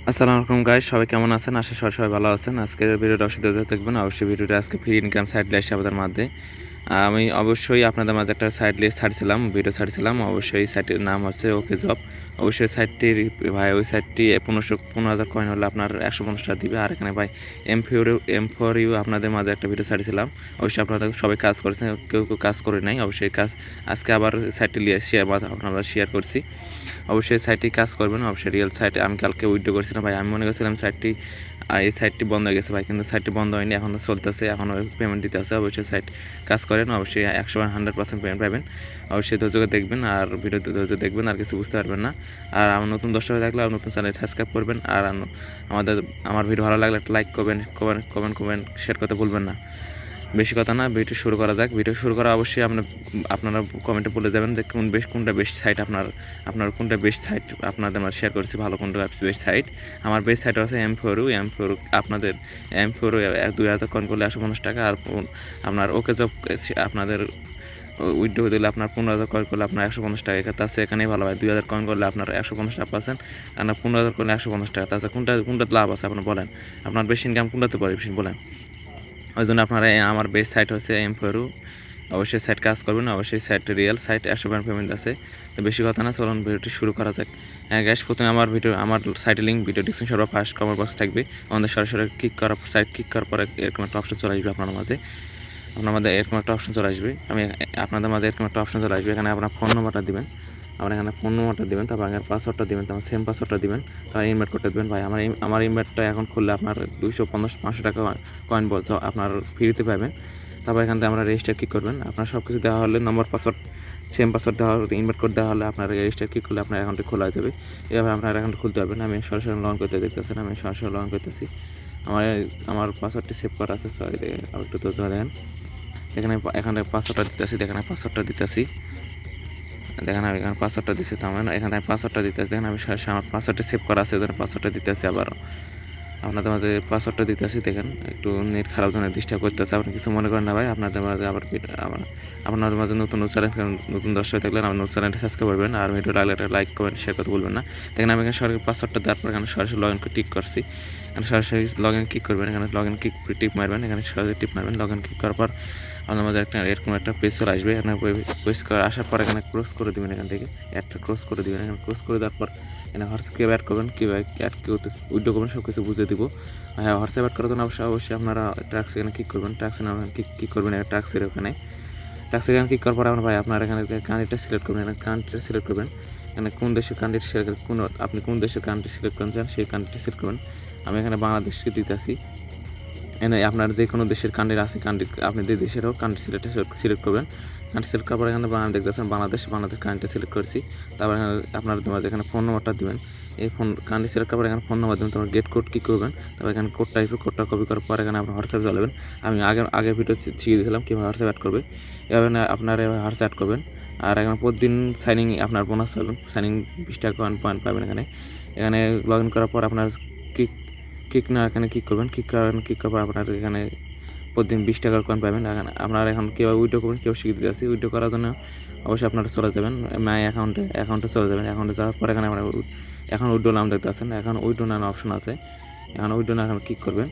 আসসালামু আলাইকুম গাইস, সবাই কেমন আছেন? আশা করি সবাই ভালো আছেন। আজকের ভিডিওটা অবশ্যই দেখবেন। অবশ্যই ভিডিওটা আজকে ফ্রি ইনকাম সাইট লিস্ট আপনাদের মাঝে আমি অবশ্যই আপনাদের মাঝে একটা সাইট লিস্ট ছাড়ছিলাম, ভিডিও ছাড়ছিলাম। অবশ্যই সাইটের নাম হচ্ছে ওকে জব। অবশ্যই সাইটটির ভাই ওই সাইটটি 15,000 কয়েন হলে আপনার 150 টাকা দিবে। আর এখানে ভাই M4U আপনাদের মাঝে একটা ভিডিও ছাড়ছিলাম। অবশ্যই আপনারা সবাই কাজ করেছেন, কেউ কাজ করে নাই। অবশ্যই কাজ আজকে আবার সাইটটি আপনারা শেয়ার করছি। অবশ্যই সাইটটি কাজ করবেন। অবশ্যই রিয়েল সাইট আমি কালকে উইথড্র করছিলাম ভাই। আমি মনে করছিলাম এই সাইটটি বন্ধ হয়ে গেছে ভাই, কিন্তু সাইটটি বন্ধ হয়নি, এখনও চলতেছে, এখনও পেমেন্ট দিতে আছে। অবশ্যই সাইট কাজ করেন, অবশ্যই 100% পেমেন্ট পাবেন। অবশ্যই ধৈর্য দেখবেন আর ভিডিওতে ধৈর্য দেখবেন, আর কিছু বুঝতে পারবেন না। আর আমার নতুন দর্শক থাকলে নতুন চ্যানেল সাবস্ক্রাইব করবেন। আর আমার ভিডিও ভালো লাগলে একটা লাইক করবেন, কমেন্ট শেয়ার করতে ভুলবেন না। বেশি কথা না, ভিডিও শুরু করা যাক। ভিডিও শুরু করা অবশ্যই আপনারা কমেন্টে বলে যাবেন যে কোনটা বেস্ট সাইট আপনার কোনটা বেস্ট সাইট আপনাদের আমরা শেয়ার করছি, ভালো কোনটা বেস্ট সাইট। আমার বেস্ট সাইট আছে M4U। আপনাদের M4U 2000 কয়েন করলে 150 টাকা। আর আপনার ওকে জব আপনাদের উইথড্র দিলে আপনার 15,000 কয়েন করলে আপনার 150 টাকা। তার এখানেই ভালো হয়, 2000 কয়েন করলে আপনার 150 টাকা পাচ্ছেন। আর 15,000 করলে 150 টাকা। তাছাড়া কোনটা লাভ আছে আপনি বলেন? আপনার বেশি ইনকাম কোনটাতে পারে বেশি বলেন? ওই জন্য আপনারা আমার বেস্ট সাইট হচ্ছে M4U। অবশ্যই সাইট কাজ করবেন, অবশ্যই সাইট রিয়েল সাইট, 100% পেমেন্ট আছে। তো বেশি কথা না, চলুন ভিডিওটি শুরু করা যাক। হ্যাঁ গ্যাস, প্রথমে আমার সাইটের লিঙ্ক ভিডিও ডিসক্রিপশন বা ফার্স্ট কমেন্ট বক্স থাকবে। আমাদের সরাসরি সাইট ক্লিক করার পরে এরকম একটা অপশন চলে আসবে আপনার মাঝে এরকম একটা অপশন চলে আসবে। আপনাদের মাঝে এরকম একটা অপশন চলে আসবে। এখানে আপনার ফোন নম্বরটা দিবেন, আপনার এখানে ফোন নম্বরটা দিবেন, তারপর এখানে পাসওয়ার্ডটা দিবেন, তারপর সেম পাসওয়ার্ডটা দিবেন, তারপর ইনভাইট করতে দেবেন। ভাই আমার ইনভাইটটা এখন খুললে আপনার 250-500 টাকা কয়েন বলতে আপনার ফ্রিতে পাবেন। তারপর এখান থেকে আমরা রেজিস্টার ক্লিক করবেন। আপনার সব কিছু দেওয়া হলে নম্বর পাসওয়ার্ড সেম পাসওয়ার্ড দেওয়া হলে, ইনভাইট কোড দেওয়া হলে আপনার রেজিস্টার ক্লিক করলে আপনার অ্যাকাউন্টে খোলা যাবে। এভাবে আপনার অ্যাকাউন্ট খুলতে পারবেন। আমি সরাসরি লগ ইন করতে দেখতেছেন, আমি সরাসরি লগ ইন করতেছি। আমার পাসওয়ার্ডটি সেভ করা আছে, সরি একটু তো ধরেন। এখানে পাসওয়ার্ডটা দিতেছি, এখানে পাসওয়ার্ডটা দিতেছি, দেখেন আমি এখানে পাসওয়ার্ডটা দিচ্ছি। তার মানে এখানে পাসওয়ার্ডটা দিতেছি, দেখেন আমি আমার পাসওয়ার্ডটা সেভ করা আছে, এখানে পাসওয়ার্ডটা দিতেছি। আবার আপনাদের মাঝে পাসওয়ার্ডটা দিতেছি, দেখেন একটু নেট খারাপ জন্য ডিস্টার্ব করতেছে। আপনি কিছু মনে করেন না ভাই। আপনাদের মাঝে আপনাদের মাঝে নতুন দর্শক থাকলে আমার নতুন চ্যানেলটা সাবস্ক্রাইব করবেন। আর ভিডিও লাগলে একটা লাইক কমেন্ট শেয়ার করতে ভুলবেন না। দেখেন আমি এখানে সরাসরি পাসওয়ার্ডটা দেওয়ার পর এখানে সরাসরি লগ ইন ক্লিক করছি। এখানে সরাসরি লগ ইন ক্লিক করবেন, এখানে লগ ইন ক্লিক টিপ মারবেন, এখানে সরাসরি টিপ মারবেন। লগ ইন ক্লিক করার পর আপনার মাঝে এরকম একটা পেজ চলে আসবে। এখানে পেজ করে আসার পর এখানে ক্রস করে দেবেন, এখান থেকে একটা ক্রস করে দেবেন। এখানে ক্রস করে দেওয়ার পর এখানে হোয়াটসঅ্যাপ কীভাবে অ্যাড করবেন, কীভাবে উইথড্র করবেন সব কিছু বুঝিয়ে দিব। হ্যাঁ, হোয়াটসঅ্যাপ অ্যাড করার জন্য অবশ্যই আপনারা ট্যাক্স এখানে ক্লিক করবেন। ক্লিক করবেন ট্যাক্সের ওখানে। ট্যাক্সের এখানে ক্লিক করার পর ভাই আপনার এখানে কান্ট্রিটা সিলেক্ট করবেন। এখানে কান্ট্রিটা সিলেক্ট করবেন, এখানে কোন দেশের কান্ট্রি আপনি কোন দেশের কান্ট্রি সিলেক্ট করতে চান সেই কান্ট্রিটা সিলেক্ট করবেন। আমি এখানে বাংলাদেশকে দিতেছি। এখানে আপনার যে কোনো দেশের কান্ট্রি আছে, আপনি যে দেশের হোক কান্ট্রি সিলেক্ট করবেন। কান্ট্রি সিলেক্ট করার পর এখানে দেখতেছেন বাংলাদেশ কান্ট্রিটা সিলেক্ট করেছি। তারপর আপনার এখানে ফোন নম্বরটা দেবেন। এই কান্ট্রি সিলেক্ট করার পর এখানে ফোন নম্বর দেবেন, তারপর গেট কোড কী করবেন। তারপর এখানে কোডটা কপি করার পর এখানে আপনার হোয়াটসঅ্যাপ চালাবেন। আমি আগের ভিডিও শিখিয়ে দিয়েছিলাম কীভাবে হোয়াটসঅ্যাপ অ্যাড করবে। এভাবে আপনারা হোয়াটসঅ্যাপ অ্যাড করবেন। আর এখানে প্রতিদিন আপনার বোনাস পাবেন, 20 টাকা পয়েন্ট পাবেন। এখানে লগ ইন করার পর আপনার এখানে ক্লিক করবেন। ক্লিক করার পর আপনার এখানে প্রতিদিন 20 টাকার কয়েন পাবেন। আপনারা এখন কীভাবে উইথড্র করবেন কেউ শিখিয়ে দিতে আসছি। উইথড্র করার জন্য অবশ্যই আপনারা চলে যাবেন মাই অ্যাকাউন্টে চলে যাবেন। অ্যাকাউন্টে যাওয়ার পর এখানে আপনার এখন উইথড্র নাম দেখতে পাচ্ছেন, এখন উইথড্র নাম অপশন আছে। এখন উইথড্র নাম ক্লিক করবেন।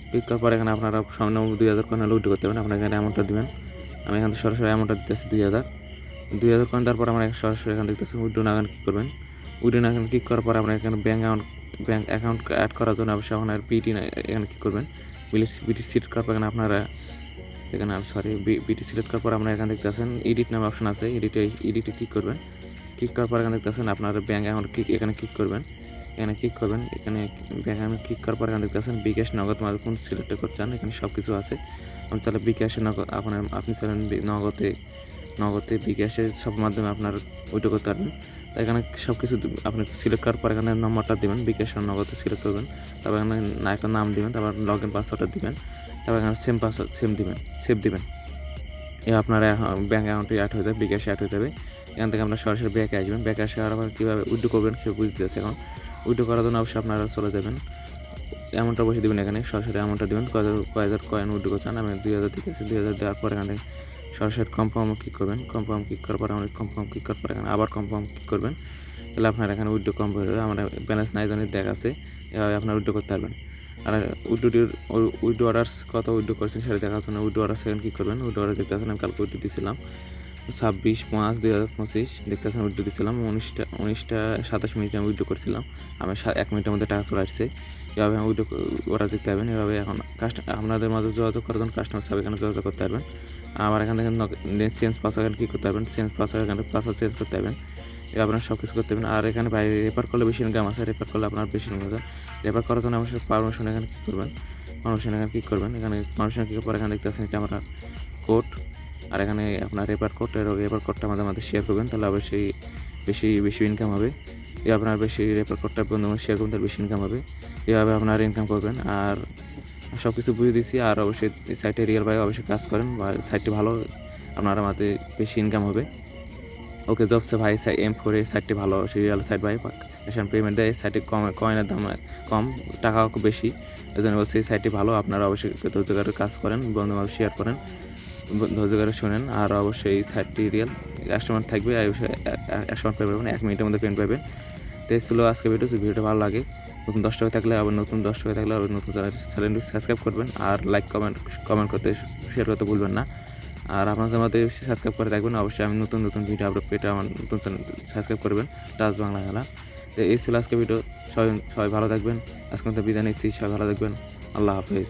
ক্লিক করার পর এখানে আপনারা সামনে 2000 কয়েন হলে উইথড্র করতে পারেন। আপনার এখানে অ্যামাউন্টটা দেবেন। আমি এখানে সরাসরি অ্যামাউন্টটা দিতেছি 2000 কয়েন। তারপর আমরা সরাসরি এখানে দেখতেছি উইথড্র নাম ক্লিক করবেন। উইথড্র নাম ক্লিক করার পর আপনার এখানে ব্যাঙ্ক অ্যাকাউন্ট অ্যাড করার জন্য অবশ্যই আপনার এখানে কী করবেন, বিটি সিলেক্ট করার পর আপনারা এখানে বিটি সিলেক্ট করার পর আপনারা এখানে দেখতে পাচ্ছেন এডিট নামে অপশন আছে। এডিটে ক্লিক করবেন। ক্লিক করার পর এখানে দেখতে পাচ্ছেন আপনার ব্যাঙ্ক অ্যাকাউন্ট এখানে ক্লিক করবেন। এখানে ক্লিক ব্যাঙ্ক অ্যাকাউন্ট ক্লিক করার পর এখানে দেখতে পাচ্ছেন বিকাশ নগদ কোন সিলেক্ট করছেন, এখানে সব কিছু আছে। আপনি তাহলে বিকাশে আপনি চাইলেন নগদে বিকাশে সব মাধ্যমে আপনার উইথড্র করতে পারবেন। এখানে সব কিছু আপনি সিলেক্ট করার পর এখানে নম্বরটা দেবেন, বিকাশ নগদে সিলেক্ট করবেন। তারপর এখানে নায়কের নাম দিবেন, তারপর লগ ইন পাসওয়ার্ডটা দিবেন। তারপর এখানে সেভ দিবেন। আপনার ব্যাঙ্ক অ্যাকাউন্টে অ্যাড হয়ে যাবে, বিকাশে অ্যাড হয়ে যাবে। এখান থেকে আপনার সরাসরি ব্যাকে আসবেন। ব্যাকে আসে আর কীভাবে উইথড্র করবেন সে বুঝতে যাচ্ছে। এখন উইথড্র করার জন্য অবশ্যই আপনারা চলে যাবেন, অ্যামাউন্টটা বসে দেবেন। এখানে সরাসরি অ্যামাউন্টটা দেবেন, কয় হাজার কয়েন উইথড্র করছেন। আমি 2000 দিতেছি। 2000 দেওয়ার পর এখানে সরাসরি কনফার্ম ক্লিক করবেন। কনফার্ম ক্লিক করার পরে কনফার্ম ক্লিক করার পরে এখানে আবার কনফার্ম ক্লিক করবেন। তাহলে আপনার এখানে উইথড্র কনফার্ম হবে। আমার ব্যালেন্স নাই জানি দেখাচ্ছে, এভাবে আপনার উইথড্র করতে পারবেন। আর উইথড্র অর্ডার্স কত উইথড্র করছেন সেটা দেখার জন্য উইথড্র অর্ডার সেকেন্ড ক্লিক করবেন। উইথড্র অর্ডার দেখতে পাচ্ছেন আমি কালকে উইথড্র দিয়েছিলাম 26/5/2025 দেখতে পাচ্ছেন উইথড্র দিয়েছিলাম 19:27 আমি উইথড্র করছিলাম। আমি 1 মিনিটের মধ্যে টাকা চলে আসছে। এভাবে উইথড্র অর্ডার দিতে পারবেন। এভাবে এখন আপনাদের মাঝে যোগাযোগ করার জন্য কাস্টমার সার্ভিস এখানে যোগাযোগ করতে পারবেন। আবার এখান থেকে চেঞ্জ পাসওয়ার্ড কী করতে পারবেন, চেঞ্জ পাসওয়ার্ড এখানে পাসওয়ার্ড চেঞ্জ করতে পারবেন। আপনার সব কিছু করতে পারবেন। আর এখানে ভাই রেফার করলে বেশি ইনকাম আছে, রেফার করলে আপনার বেশি ইনকাম আছে। রেফার করার জন্য অবশ্যই পারমিশন এখানে ক্লিক করবেন। পারমিশন এখানে ক্লিক করবেন। এখানে পারমিশন ক্লিক পরে এখানে দেখতে পাচ্ছেন এটা আমরা কোড, আর এখানে আপনার রেফার কোডটা আমাদের শেয়ার করবেন, তাহলে অবশ্যই বেশি ইনকাম হবে। আপনার বেশি রেফার কোডটা বন্ধু শেয়ার করবেন, তাহলে বেশি ইনকাম হবে। এভাবে আপনার ইনকাম করবেন। আর সব কিছু বুঝিয়ে দিচ্ছি। আর অবশ্যই সাইটে রিয়েল ভাই অবশ্যই কাজ করেন, বা সাইটটি ভালো, আপনার আমাদের বেশি ইনকাম হবে। ওকে জবসে ভাই M4 সাইটটি ভালো, সিরিয়াল সাইট ভাই এখন পেমেন্ট দেয়। সাইটে কয়েনের দাম কম, টাকাও খুব বেশি, এই জন্য বলছি সাইটটি ভালো। আপনারা অবশ্যই ধৈর্য করে কাজ করেন, বন্ধু বান্ধব শেয়ার করেন, ধৈর্য করে শোনেন। আর অবশ্যই এই সাইটটি রিয়েল 100 থাকবে, 100 পাবেন, 1 মিনিটের মধ্যে পেমেন্ট পাবেন। তো এই ছিল আজকে ভিডিওটা ভালো লাগে নতুন দর্শক থাকলে আবার নতুন চ্যানেলটি সাবস্ক্রাইব করবেন। আর লাইক কমেন্ট করতে শেয়ার করতে ভুলবেন না। আর আপনাদের মধ্যে সাবস্ক্রাইব করে রাখবেন। অবশ্যই আমি নতুন ভিডিও আপলোড পেতে আমার নতুন সাবস্ক্রাইব করবেন টাচ বাংলা খেলা। তো এই ছিল আজকে ভিডিও। সবাই ভালো থাকবেন। আজকে বিদায় নিচ্ছি। সবাই ভালো থাকবেন। আল্লাহ হাফেজ।